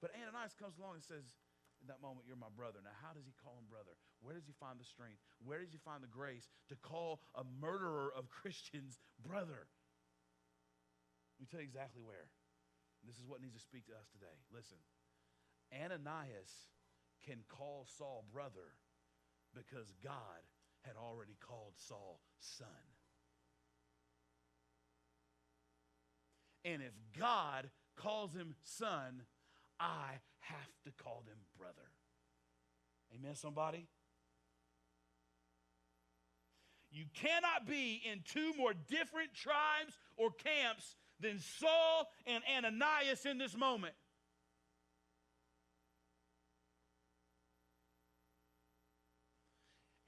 But Ananias comes along and says, in that moment, you're my brother. Now, how does he call him brother? Where does he find the strength? Where does he find the grace to call a murderer of Christians brother? Let me tell you exactly where. This is what needs to speak to us today. Listen, Ananias can call Saul brother because God had already called Saul son. And if God calls him son, I have to call him brother. Amen, somebody? You cannot be in two more different tribes or camps than Saul and Ananias in this moment.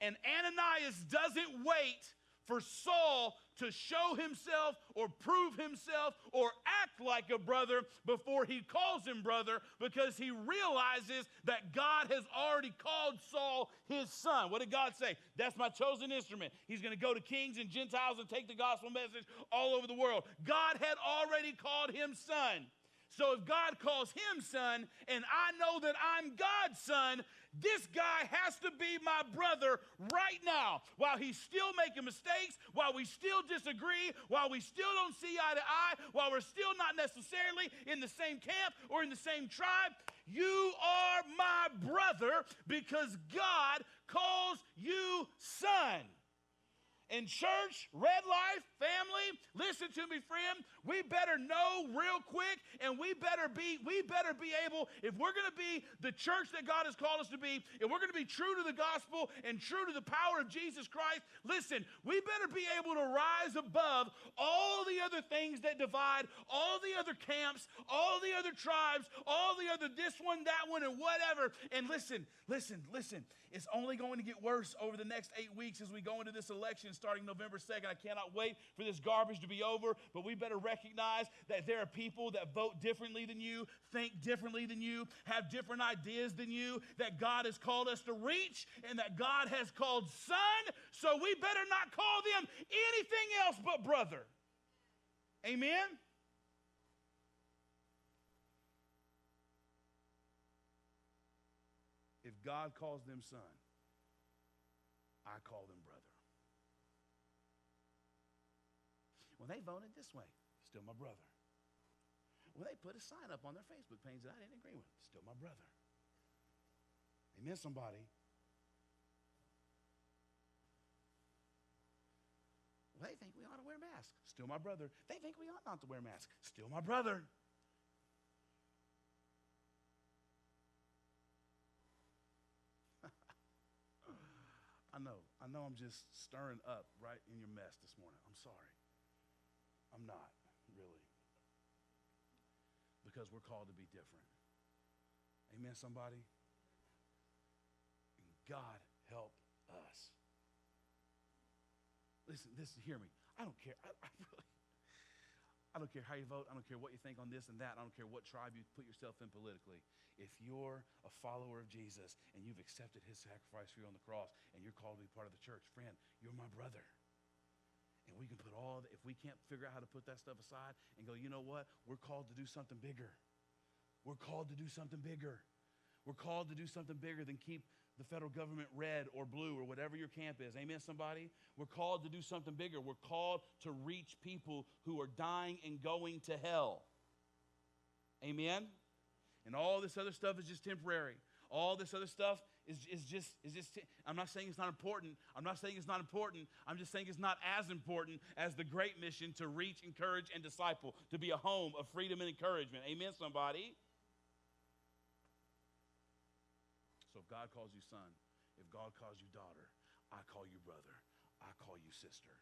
And Ananias doesn't wait for Saul to show himself or prove himself or act like a brother before he calls him brother, because he realizes that God has already called Saul his son. What did God say? That's my chosen instrument. He's going to go to kings and Gentiles and take the gospel message all over the world. God had already called him son. So if God calls him son, and I know that I'm God's son, this guy has to be my brother right now. While he's still making mistakes, while we still disagree, while we still don't see eye to eye, while we're still not necessarily in the same camp or in the same tribe, you are my brother because God calls you son. And church, RedLife, family, listen to me, friend. We better know real quick, and we better be able, if we're going to be the church that God has called us to be, if we're going to be true to the gospel and true to the power of Jesus Christ, listen, we better be able to rise above all the other things that divide, all the other camps, all the other tribes, all the other this one, that one, and whatever. And listen, it's only going to get worse over the next 8 weeks as we go into this election starting November 2nd. I cannot wait for this garbage to be over, but we better recognize that there are people that vote differently than you, think differently than you, have different ideas than you, that God has called us to reach and that God has called son, so we better not call them anything else but brother. Amen? If God calls them son, I call them brother. When they voted this way, still my brother. When they put a sign up on their Facebook page that I didn't agree with, still my brother. Amen, somebody. Well, they think we ought to wear masks, still my brother. They think we ought not to wear masks, still my brother. I know I'm just stirring up right in your mess this morning. I'm sorry. I'm not, really. Because we're called to be different. Amen, somebody? And God help us. Listen, hear me. I don't care. I don't care how you vote. I don't care what you think on this and that. I don't care what tribe you put yourself in politically. If you're a follower of Jesus and you've accepted his sacrifice for you on the cross and you're called to be part of the church, friend, you're my brother. And we can put if we can't figure out how to put that stuff aside and go, you know what? We're called to do something bigger. We're called to do something bigger. We're called to do something bigger than keep the federal government red or blue or whatever your camp is. Amen, somebody? We're called to do something bigger. We're called to reach people who are dying and going to hell. Amen? And all this other stuff is just temporary. All this other stuff is just, I'm not saying it's not important. I'm not saying it's not important. I'm just saying it's not as important as the great mission to reach, encourage, and disciple, to be a home of freedom and encouragement. Amen, somebody? So if God calls you son, if God calls you daughter, I call you brother, I call you sister.